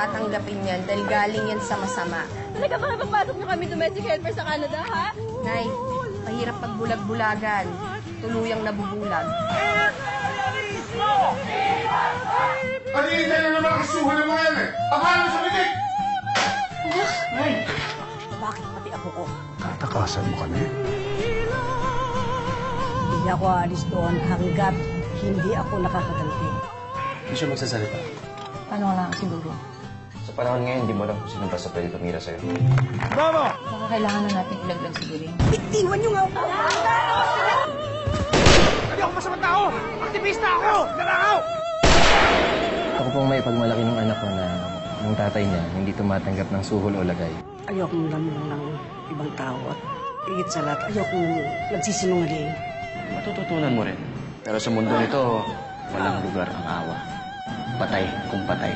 tatanggapin yan dahil galing yan sa masama. Talaga ba napapasok niyo kami domestic helper sa Canada, ha? Nay, mahirap pagbulag-bulagan. Tuluyang nabubulag. Pag-iintay na naman kasuhan ng mga yan eh! Paano sa bitik? Nay! Bakit pati ako ko? Tatakasan mo kami? Hindi ako aalis doon hanggat hindi ako nakakaganti. Hindi siya magsasalita. Ano lang siguro? Sa panahon ngayon, hindi mo alam kung sino ba sa pwede tumira sa'yo. Mama! Baka kailangan na natin ilaglag siguro yun. Bitiwan niyo nga ako! Hindi ako masamang tao! Aktivista ako! Nanakaw! Ako pong may pagmalaki ng anak ko na ng tatay niya hindi tumatanggap ng suhol o lagay. Ayokong lamang ng ibang tao at higit sa lahat, ayokong nagsisinungaling. Matututunan mo rin. Pero sa mundo nito, walang lugar ang awa. Patay kung patay.